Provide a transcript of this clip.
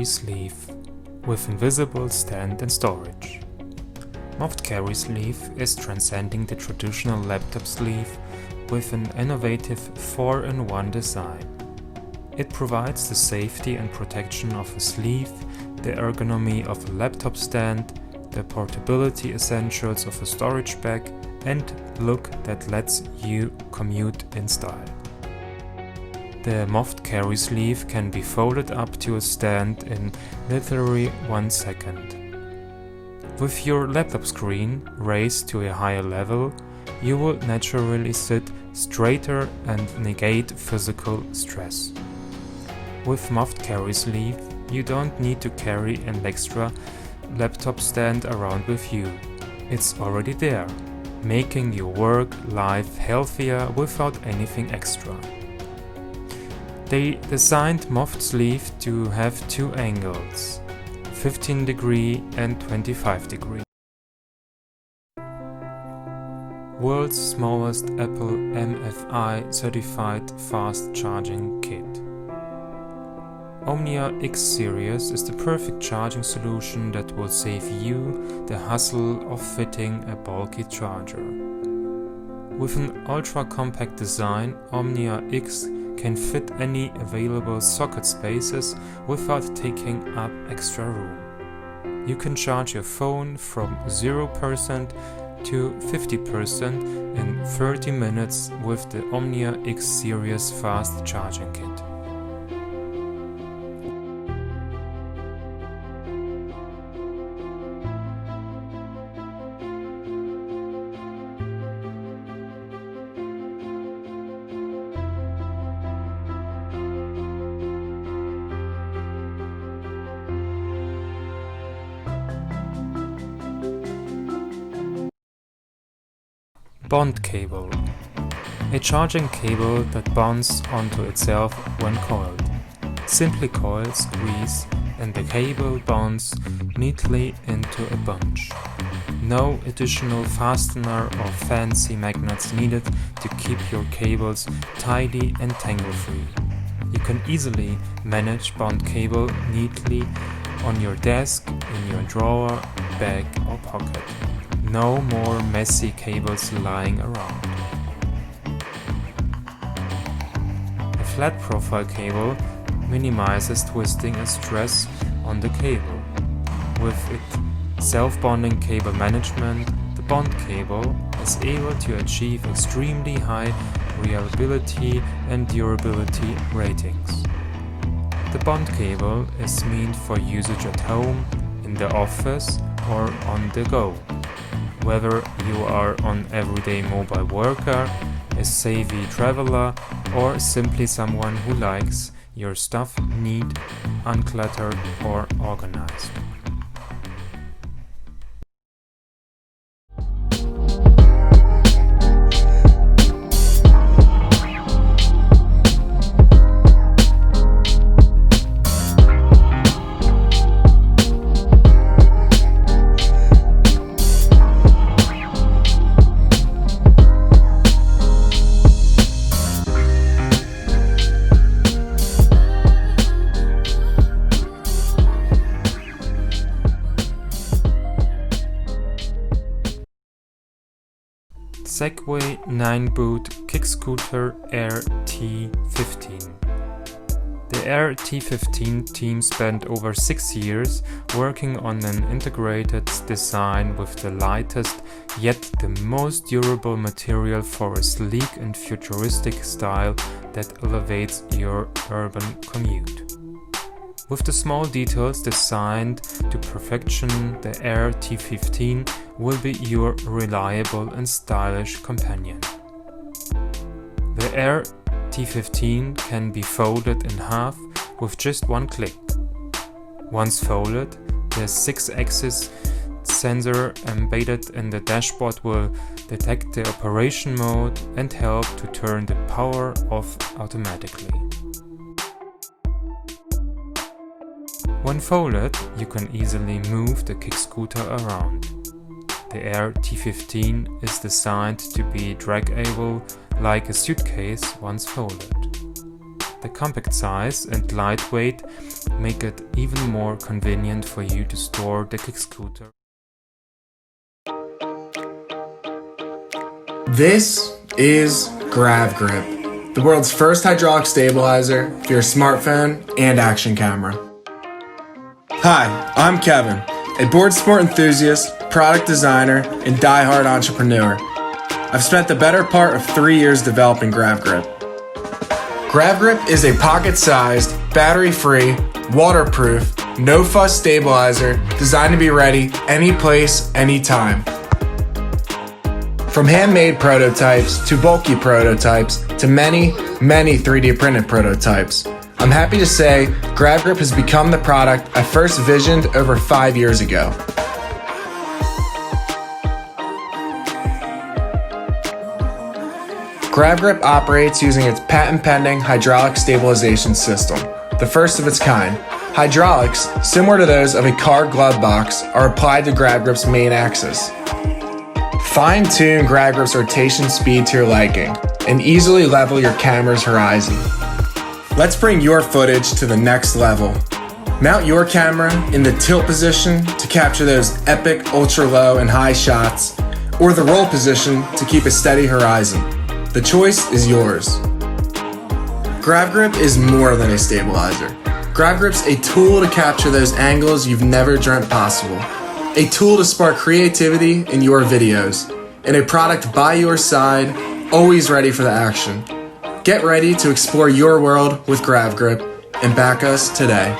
sleeve with invisible stand and storage. MOFT carry sleeve is transcending the traditional laptop sleeve with an innovative 4-in-1 design. It provides the safety and protection of a sleeve, the ergonomy of a laptop stand, the portability essentials of a storage bag, and look that lets you commute in style. The MOFT carry sleeve can be folded up to a stand in literally 1 second. With your laptop screen raised to a higher level, you will naturally sit straighter and negate physical stress. With MOFT carry sleeve, you don't need to carry an extra laptop stand around with you. It's already there, making your work life healthier without anything extra. They designed MOFT sleeve to have 2 angles, 15° and 25°. World's smallest Apple MFi-Certified fast charging kit. OMNIA X series is the perfect charging solution that will save you the hassle of fitting a bulky charger. With an ultra-compact design, OMNIA X can fit any available socket spaces without taking up extra room. You can charge your phone from 0% to 50% in 30 minutes with the OMNIA X series fast charging kit. BondCable, a charging cable that bonds onto itself when coiled. Simply coil, squeeze, and the cable bonds neatly into a bunch. No additional fastener or fancy magnets needed to keep your cables tidy and tangle-free. You can easily manage BondCable neatly on your desk, in your drawer, bag or pocket. No more messy cables lying around. A flat profile cable minimizes twisting and stress on the cable. With its self-bonding cable management, the BondCable is able to achieve extremely high reliability and durability ratings. The BondCable is meant for usage at home, in the office or on the go. Whether you are an everyday mobile worker, a savvy traveler, or simply someone who likes your stuff neat, uncluttered, or organized. Segway 9-boot kick scooter Air T15. The Air T15 team spent over 6 years working on an integrated design with the lightest yet the most durable material for a sleek and futuristic style that elevates your urban commute. With the small details designed to perfection, the Air T15 will be your reliable and stylish companion. The Air T15 can be folded in half with just one click. Once folded, the 6-axis sensor embedded in the dashboard will detect the operation mode and help to turn the power off automatically. When folded, you can easily move the kick scooter around. The Air T15 is designed to be dragable like a suitcase once folded. The compact size and lightweight make it even more convenient for you to store the kick scooter. This is GravGrip, the world's first hydraulic stabilizer for your smartphone and action camera. Hi, I'm Kevin, a board sport enthusiast, product designer, and die-hard entrepreneur. I've spent the better part of 3 years developing GravGrip. GravGrip is a pocket-sized, battery-free, waterproof, no-fuss stabilizer designed to be ready any place, anytime. From handmade prototypes to bulky prototypes to many 3D printed prototypes, I'm happy to say GravGrip has become the product I first visioned over 5 years ago. GravGrip operates using its patent-pending hydraulic stabilization system, the first of its kind. Hydraulics, similar to those of a car glove box, are applied to GravGrip's main axis. Fine-tune GravGrip's rotation speed to your liking, and easily level your camera's horizon. Let's bring your footage to the next level. Mount your camera in the tilt position to capture those epic ultra-low and high shots, or the roll position to keep a steady horizon. The choice is yours. GravGrip is more than a stabilizer. GravGrip's a tool to capture those angles you've never dreamt possible. A tool to spark creativity in your videos, and a product by your side, always ready for the action. Get ready to explore your world with GravGrip and back us today.